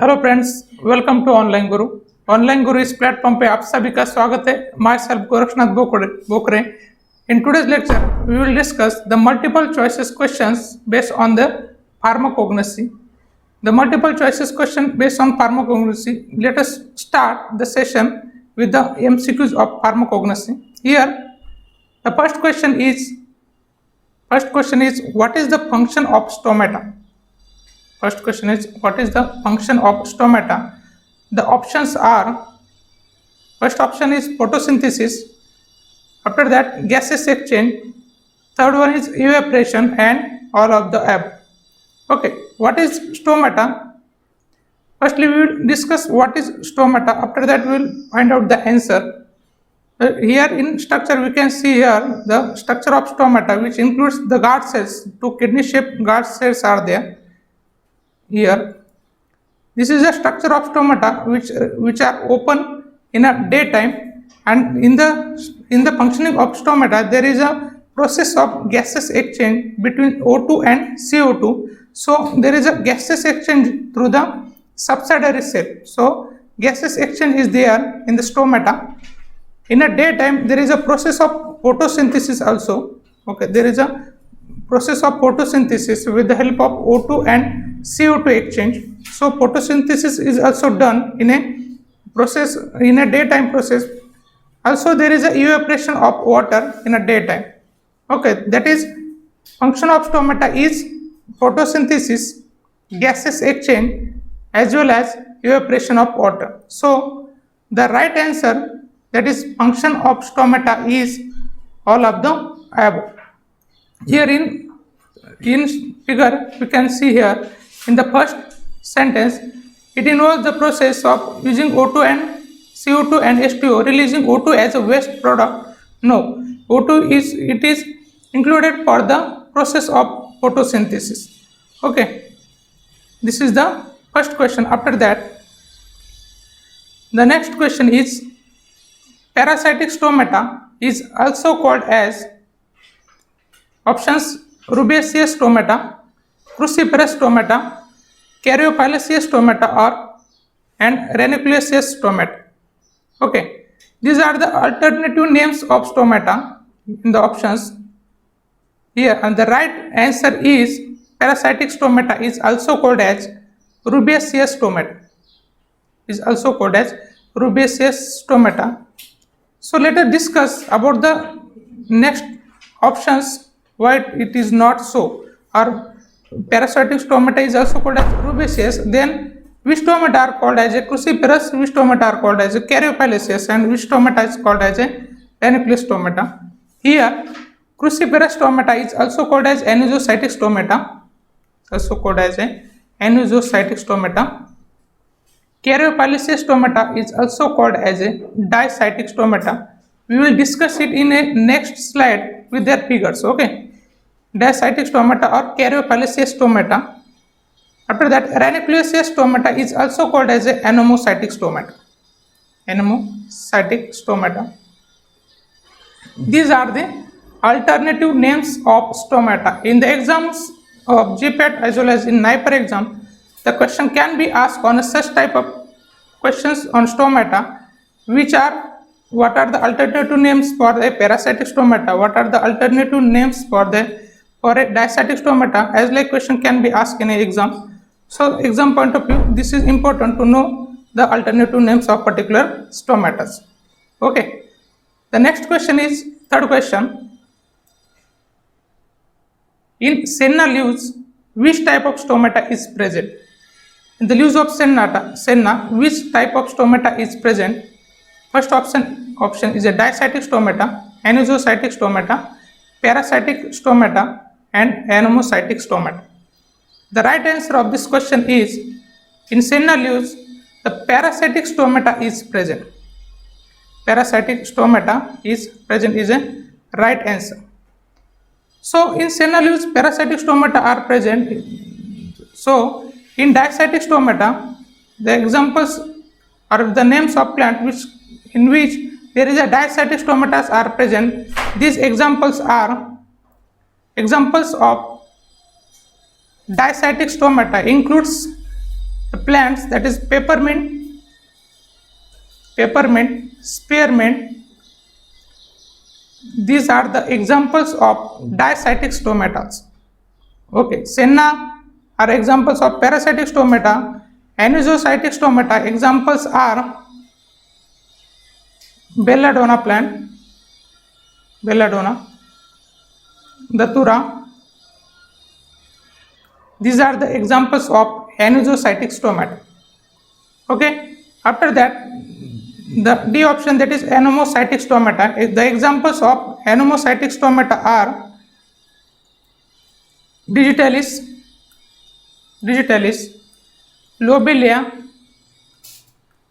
Hello friends, welcome to Online Guru. Online Guru इस platform पे आप सभी का स्वागत है। My self Gorakshanath Bokare. In today's lecture we will discuss the multiple choices questions based on the pharmacognosy. The multiple choices question based on pharmacognosy. Let us start the session with the MCQs of pharmacognosy. Here, the first question is what is the function of stomata? First question is what is the function of stomata? The options are: first option is photosynthesis. After that, gases exchange. Third one is evaporation, and all of the above. Okay, what is stomata? Firstly, we will discuss what is stomata. After that, we will find out the answer. Here in structure, we can see here the structure of stomata, which includes the guard cells. Two kidney-shaped guard cells are there. Here, this is the structure of stomata, which are open in a daytime, and in the functioning of stomata, there is a process of gases exchange between O2 and CO2. So there is a gases exchange through the subsidiary cell. So gases exchange is there in the stomata. In a daytime, there is a process of photosynthesis also. Okay, there is a process of photosynthesis with the help of O2 and CO2 exchange. So photosynthesis is also done in a daytime process. Also, there is a evaporation of water in a daytime. Okay, that is function of stomata is photosynthesis, gases exchange, as well as evaporation of water. So the right answer, that is function of stomata, is all of the above. Here in figure we can see here in the first sentence, it involves the process of using O2 and CO2 and H2O, releasing O2 as a waste product. No, O2 is included for the process of photosynthesis. Okay, this is the first question. After that, the next question is parasitic stomata is also called as options: rubeaceous stomata, cruciferous stomata, caryophyllaceous stomata, and ranunculus stomata. Okay, these are the alternative names of stomata in the options here, and the right answer is parasitic stomata is also called as rubeaceous stomata. Is also called as rubeaceous stomata. So let us discuss about the next options, why it is not so. Or parasitic stomata is also called as rubeaceous, then which stomata are called as a cruciferous, which stomata are called as a caryophyllaceous, and which stomata is called as a ranunculus stomata. Here, cruciferous stomata is also called as anusocytic stomata. Also called as a anusocytic stomata. Caryophyllaceous stomata is also called as a dicytic stomata. We will discuss it in a next slide with their figures. Okay, dicytic stomata or caryophyllaceous stomata. After that, ranunculus stomata is also called as a anomocytic stomata. Anomocytic stomata. These are the alternative names of stomata. In the exams of GPAT as well as in NIPER exam, the question can be asked on such type of questions on stomata, which are: what are the alternative names for a parasitic stomata, what are the alternative names for a dicytic stomata, as like question can be asked in an exam. So exam point of view, this is important to know the alternative names of particular stomatas. Okay, the next question is third question. In senna leaves, which type of stomata is present? In the leaves of senna, which type of stomata is present? First option is a dicytic stomata, anusocytic stomata, parasitic stomata, and anomocytic stomata. The right answer of this question is, in senna leaves, the parasitic stomata is present. Parasitic stomata is present is a right answer. So in senna leaves, parasitic stomata are present. So in dicytic stomata, the examples are the names of plant in which there is a dicytic stomatas are present. These examples are examples of dicytic stomata includes the plants, that is peppermint, spearmint. These are the examples of dicytic stomatas. Okay, senna are examples of parasitic stomata. Anisocytic stomata examples are belladonna plant, belladonna, datura. These are the examples of anisocytic stomata. Okay, after that, the D option, that is anomocytic stomata. The examples of anomocytic stomata are digitalis, lobelia.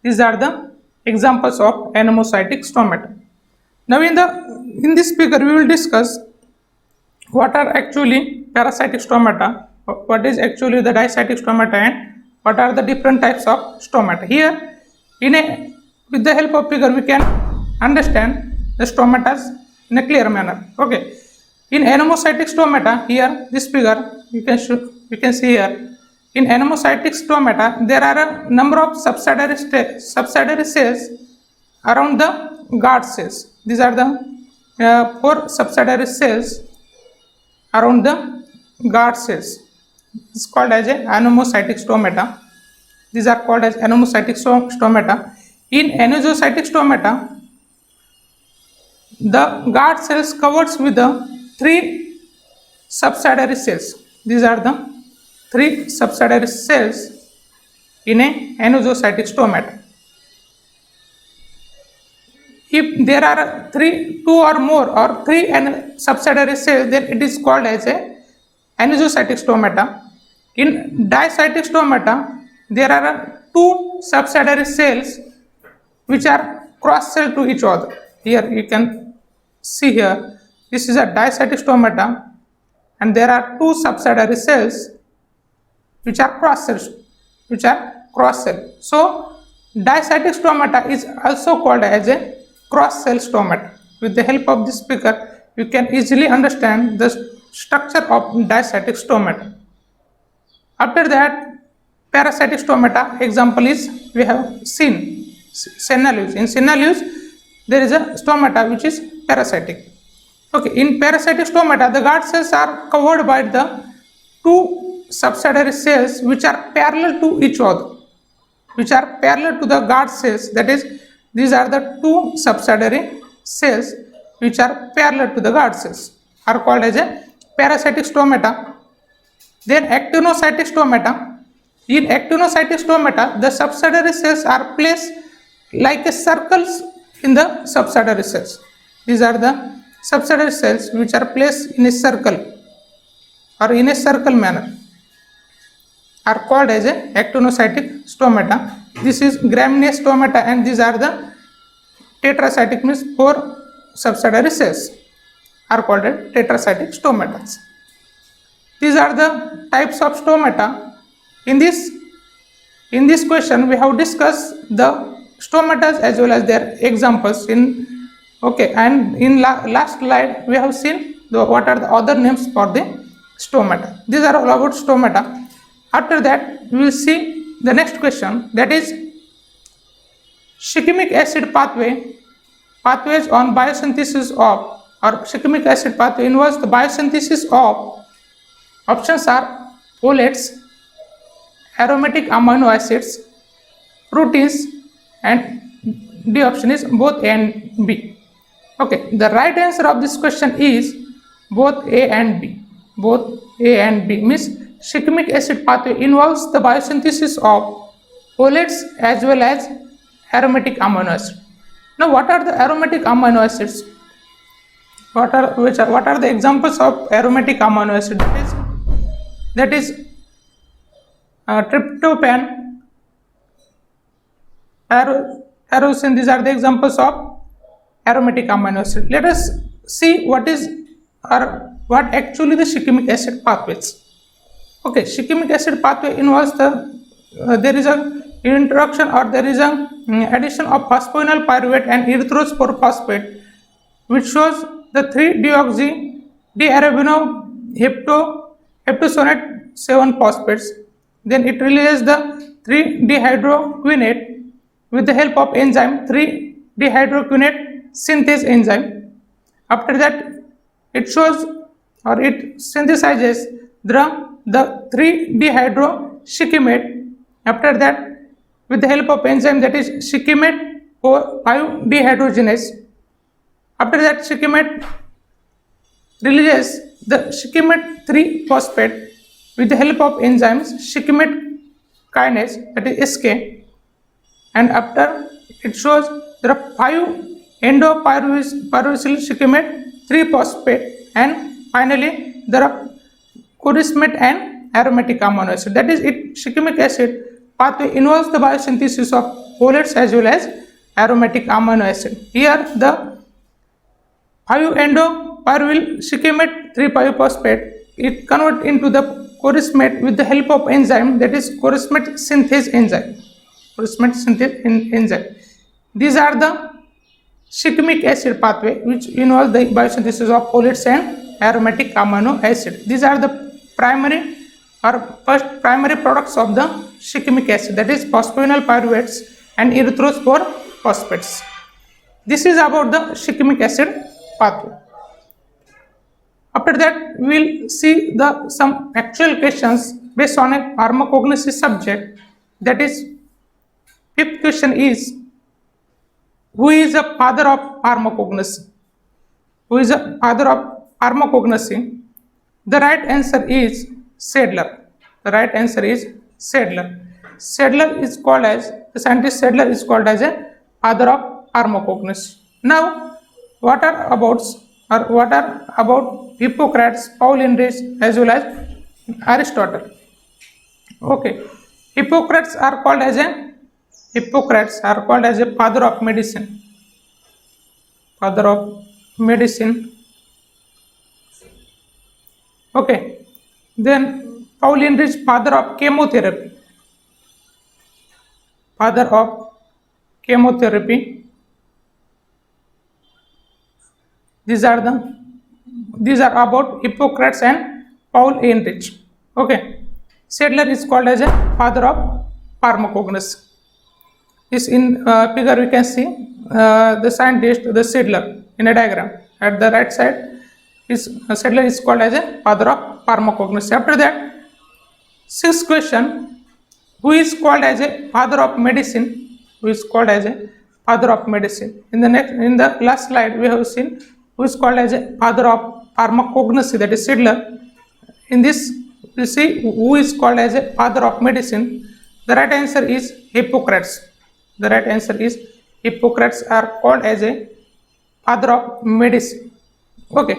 These are the examples of anomocytic stomata. Now in this figure we will discuss what are actually parasitic stomata, what is actually the dicytic stomata, and what are the different types of stomata. Here with the help of figure we can understand the stomata in a clear manner. Okay, in anomocytic stomata, here this figure you can see here. In anomocytic stomata there are a number of subsidiary cells around the guard cells. These are the 4 subsidiary cells around the guard cells. It's called as a anomocytic stomata. These are called as anomocytic stomata. In anisocytic stomata, the guard cells covers with the 3 subsidiary cells. These are the 3 subsidiary cells in a anisocytic stomata. If there are 2 or more or 3 subsidiary cells, then it is called as a anisocytic stomata. In dicytic stomata, there are 2 subsidiary cells which are cross-cell to each other. Here you can see here, this is a dicytic stomata, and there are 2 subsidiary cells which are cross-cell. So dicytic stomata is also called as a cross-cell stomata. With the help of this figure, you can easily understand the structure of dicytic stomata. After that, parasitic stomata example is we have seen senna leaves. In senna leaves there is a stomata which is parasitic. Okay, in parasitic stomata the guard cells are covered by the 2 subsidiary cells which are parallel to each other, which are parallel to the guard cells. That is, these are the 2 subsidiary cells which are parallel to the guard cells are called as a parasitic stomata. Then actinocytic stomata. In actinocytic stomata, the subsidiary cells are placed like a circles in the subsidiary cells. These are the subsidiary cells which are placed in a circle or in a circle manner are called as a actinocytic stomata. This is gramineous stomata, and these are the tetracytic, means 4 subsidiary cells are called as tetracytic stomatas. These are the types of stomata. In this question we have discussed the stomatas as well as their examples and in last slide we have seen what are the other names for the stomata. These are all about stomata. After that we will see the next question, that is shikimic acid pathways on biosynthesis of, or shikimic acid pathway involves the biosynthesis of, options are folates, aromatic amino acids, proteins, and D option is both A and B. Okay, the right answer of this question is both A and B. Both A and B means shikimic acid pathway involves the biosynthesis of folates as well as aromatic amino acids. Now, what are the aromatic amino acids? What are the examples of aromatic amino acid? That is tryptophan, tyrosine. These are the examples of aromatic amino acid. Let us see what actually the shikimic acid pathways. Okay, shikimic acid pathway involves there is a introduction or there is a addition of phosphoenol pyruvate and erythrospore phosphate, which shows the 3-deoxy-D-arabino heptosonate 7 phosphates. Then it releases the 3-dehydroquinate with the help of enzyme 3-dehydroquinate synthase enzyme. After that, it shows or it synthesizes the 3-dehydroshikimate. After that, with the help of enzyme that is shikimate 5-dehydrogenase. After that, shikimate releases the shikimate 3-phosphate with the help of enzymes shikimate kinase, that is SK. And after, it shows there are 5 endopyrosyl shikimate 3-phosphate, and finally there are chorismate and aromatic amino acid. That is, it shikimic acid pathway involves the biosynthesis of folates as well as aromatic amino acid. Here the 5-endopyrosyl shikimate 3-phosphate, it convert into the chorismate with the help of enzyme that is chorismate synthase enzyme. Chorismate synthase enzyme. These are the shikimic acid pathway which involves the biosynthesis of folates and aromatic amino acid. These are the primary products of the shikimic acid, that is phosphoenol pyruvates and erythrophore phosphates. This is about the shikimic acid pathway. After that, we will see some actual questions based on a pharmacognosy subject. That is, fifth question is, who is the father of pharmacognosy? Who is the father of pharmacognosy? The right answer is Sadler. The right answer is Sadler. Sadler is called as, the scientist Sadler is called as a father of pharmacognosy. Now, what are about Hippocrates, Paul Ehrlich as well as Aristotle? Okay, Hippocrates are called as a father of medicine. Father of medicine. Okay, then Paul Ehrlich, father of chemotherapy. Father of chemotherapy. These are about Hippocrates and Paul Ehrlich. Okay, Sadler is called as a father of pharmacognosy. This in figure we can see the scientist, the Sadler, in a diagram. At the right side, Sadler is called as a father of pharmacognosy. After that, sixth question, who is called as a father of medicine? Who is called as a father of medicine? In the last slide, we have seen who is called as a father of pharmacognosy, that is Sadler. In this, you see who is called as a father of medicine. The right answer is Hippocrates. The right answer is Hippocrates are called as a father of medicine. Okay.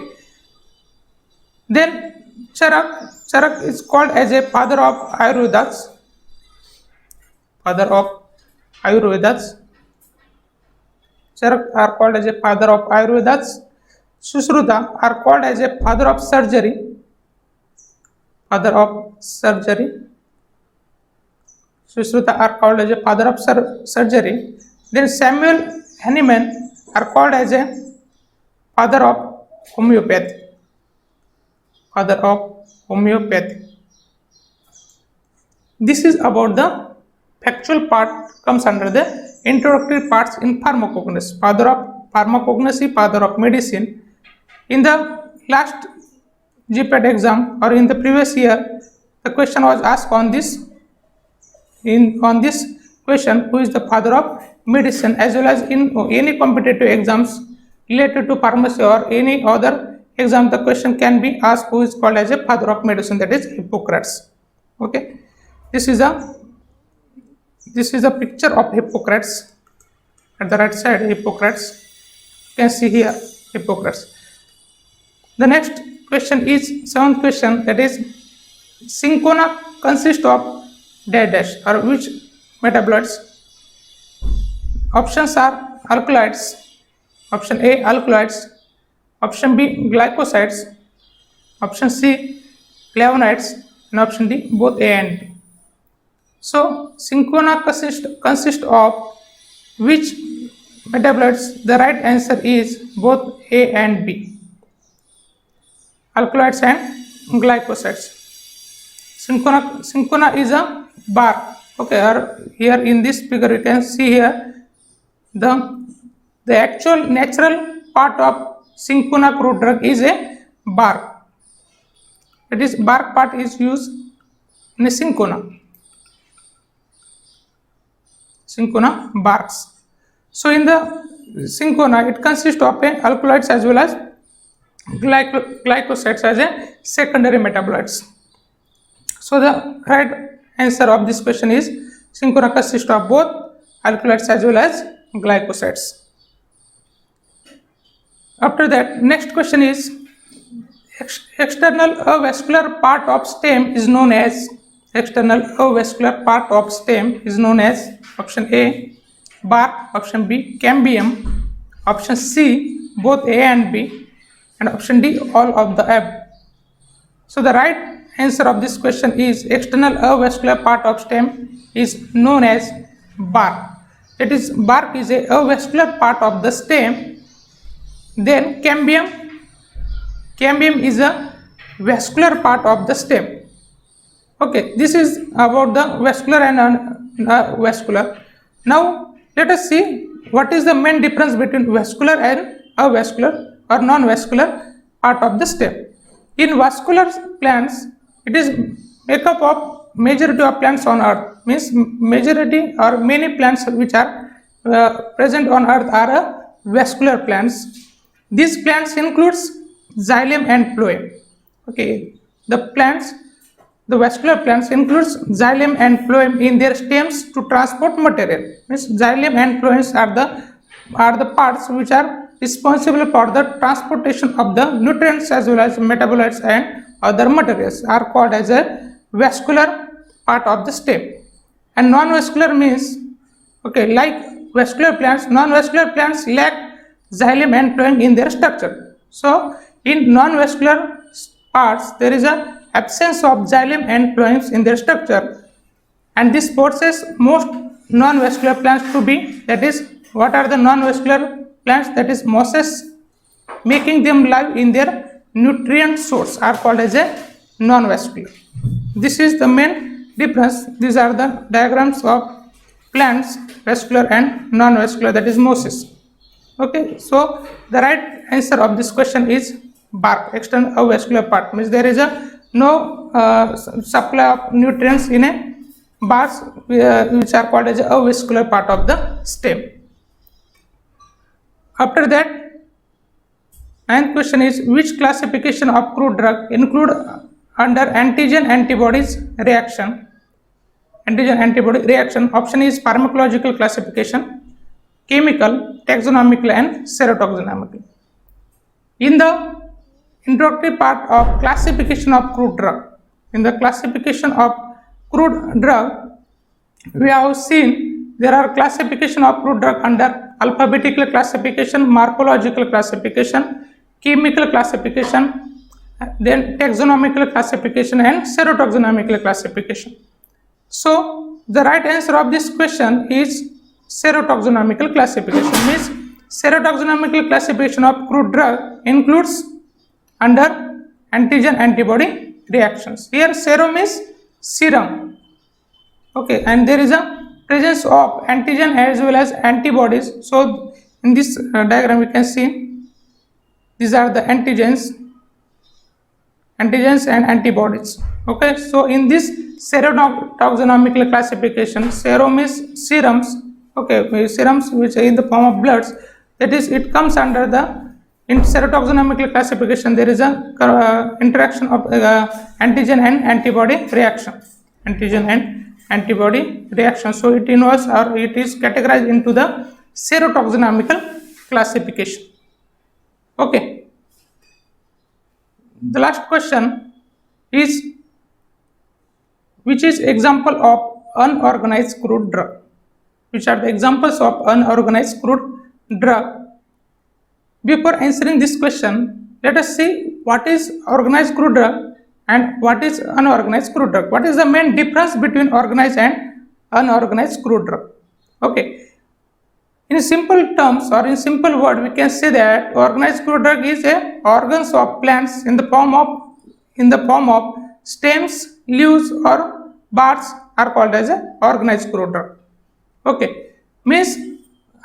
Then Charak is called as a father of Ayurvedas. Father of Ayurvedas. Charak are called as a father of Ayurvedas. Sushruta are called as a father of surgery. Father of surgery. Sushruta are called as a father of surgery. Then Samuel Hahnemann are called as a father of homeopathy. Father of homeopathy. This is about the factual part, comes under the introductory parts in pharmacognosy. Father of pharmacognosy, father of medicine. In the last GPAT exam or in the previous year, the question was asked on this. On this question, who is the father of medicine, as well as in any competitive exams related to pharmacy or any other exam, the question can be asked who is called as a father of medicine, that is Hippocrates. Okay, this is a picture of Hippocrates. At the right side, Hippocrates, you can see here Hippocrates. The next question is seventh question, that is cinchona consists of dash or which metabolites? Options are alkaloids. Option A, alkaloids. Option B, glycosides. Option C, flavonoids. And option D, both A and B. So cinchona consists of which metabolites? The right answer is both A and B. Alkaloids and glycosides. Cinchona is a bark. Okay, or here in this figure you can see here the actual natural part of cinchona crude drug is a bark. That is, bark part is used in a cinchona barks. So in the cinchona, it consists of alkaloids as well as glycosides as a secondary metabolites. So the right answer of this question is cinchona consists of both alkaloids as well as glycosides. After that, next question is external avascular part of stem is known as option A bark, option B cambium, option C both A and B, and option D all of the above. So the right answer of this question is external avascular part of stem is known as bark. That is, bark is a avascular part of the stem. Then cambium is a vascular part of the stem. Okay, this is about the vascular and vascular. Now let us see what is the main difference between vascular and avascular or non-vascular part of the stem. In vascular plants, it is make up of majority of plants on earth, means majority or many plants which are present on earth are vascular plants. These plants includes xylem and phloem. Okay, the vascular plants includes xylem and phloem in their stems to transport material. Means xylem and phloem are the parts which are responsible for the transportation of the nutrients as well as metabolites and other materials are called as a vascular part of the stem. And non-vascular means, okay, like vascular plants, non-vascular plants lack xylem and phloem in their structure. So in non-vascular parts there is a absence of xylem and phloem in their structure, and this forces most non-vascular plants to be, that is, what are the non-vascular plants? That is mosses, making them live in their nutrient source are called as a non-vascular. This is the main difference. These are the diagrams of plants, vascular and non-vascular, that is mosses. Okay, so the right answer of this question is bark, external avascular part, means there is no supply of nutrients in a barks which are called as a avascular part of the stem. After that, ninth question is which classification of crude drug include under antigen antibodies reaction? Antigen antibody reaction. Option is pharmacological classification, chemical, taxonomical and serotaxonomical. In the introductory part of classification of crude drug, in the classification of crude drug, we have seen there are classification of crude drug under alphabetical classification, morphological classification, chemical classification, then taxonomical classification and serotaxonomical classification. So the right answer of this question is serotaxonomical classification, means serotaxonomical classification of crude drug includes under antigen antibody reactions. Here serum is serum, okay, and there is a presence of antigen as well as antibodies. So in this diagram we can see these are the antigens and antibodies. Okay, so in this serotaxonomical classification, serum is serums, okay, serums which are in the form of bloods, that is, it comes under the, in serotaxonomical classification there is a interaction of antigen and antibody reaction, so it involves or it is categorized into the serotaxonomical classification. Okay, the last question is which is example of unorganized crude drug? Which are the examples of unorganized crude drug? Before answering this question, let us see what is organized crude drug and what is unorganized crude drug. What is the main difference between organized and unorganized crude drug? Okay, in simple terms or in simple word, we can say that organized crude drug is a organs of plants in the form of stems, leaves or barks are called as a organized crude drug. Okay, means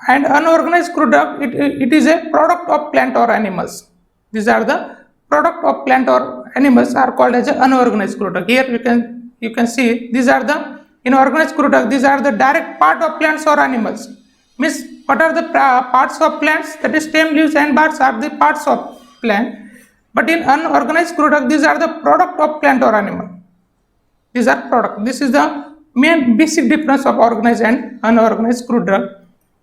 and unorganized crude drug it is a product of plant or animals. These are the product of plant or animals are called as a unorganized crude drug. Here you can see these are the inorganized crude drug. These are the direct part of plants or animals. Means what are the parts of plants? That is stem, leaves and buds are the parts of plant. But in unorganized crude drug, these are the product of plant or animal. These are product. This is the main basic difference of organized and unorganized crude drug.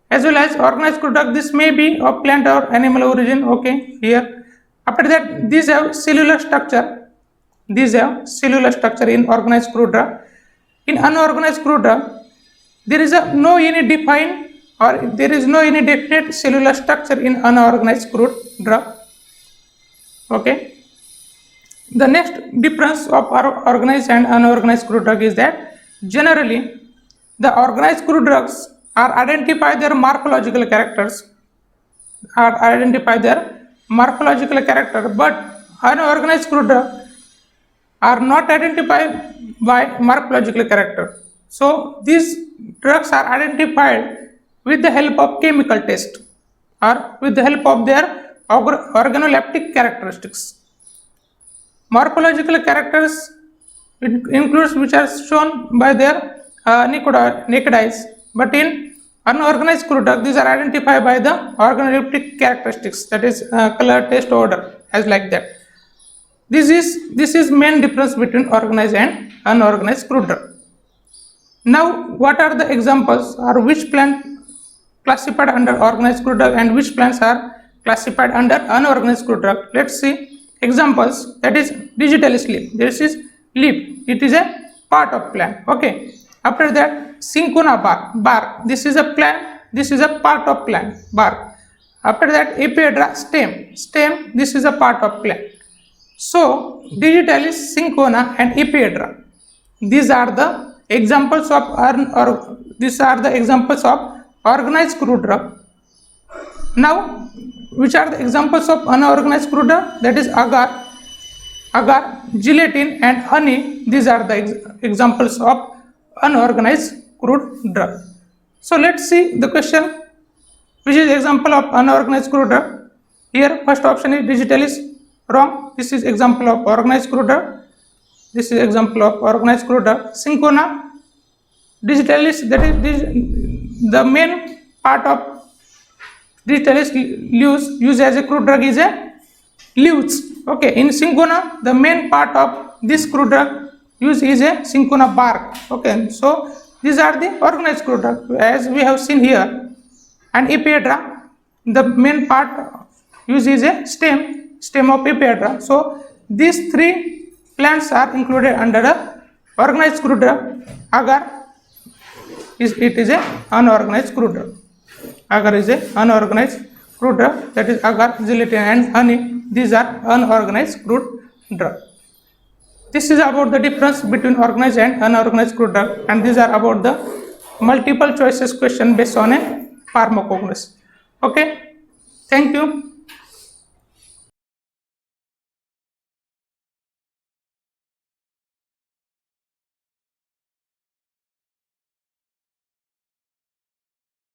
As well as organized crude drug, this may be of plant or animal origin. Okay, here. After that, these have cellular structure. These have cellular structure in organized crude drug. In unorganized crude drug, there is no any defined or there is no any definite cellular structure in unorganized crude drug. Okay. The next difference of organized and unorganized crude drug is that generally the organized crude drugs are identify their morphological characters, but unorganized crude drug are not identified by morphological character. So these drugs are identified with the help of chemical test or with the help of their organoleptic characteristics. Morphological characters includes which are shown by their naked eyes, but in unorganized crude drug these are identified by the organoleptic characteristics, that is color, taste, odor, as like that. This is main difference between organized and unorganized crude drug. Now, what are the examples or which plant classified under organized crude drug and which plants are classified under unorganized crude drug? Let's see examples. That is digitalis leaf. This is leaf. It is a part of plant. Okay. After that, cinchona bark. This is a plant. This is a part of plant. Bark. After that, epiedra stem. This is a part of plant. So digitalis, cinchona, and epiedra. These are the examples of organized crude drug. Now, which are the examples of unorganized crude drug? That is agar, gelatin, and honey. These are the examples of unorganized crude drug. So let's see the question, which is example of unorganized crude drug. Here, first option is digitalis. Wrong. This is example of organized crude drug. This is example of organized crude drug. Cinchona, digitalis, that is the main part of digitalis leaves used as a crude drug is a leaves. Okay, in cinchona the main part of this crude drug used is a cinchona bark. Okay, so these are the organized crude drug as we have seen here. And epiedra, the main part used is a stem of epiedra. So these three plants are included under a organized crude drug. Agar it is a unorganized crude drug. Agar is a unorganized crude drug, that is agar, gelatin, and honey. These are unorganized crude drug. This is about the difference between organized and unorganized crude drug, and these are about the multiple choices question based on a pharmacognosy. Okay, thank you.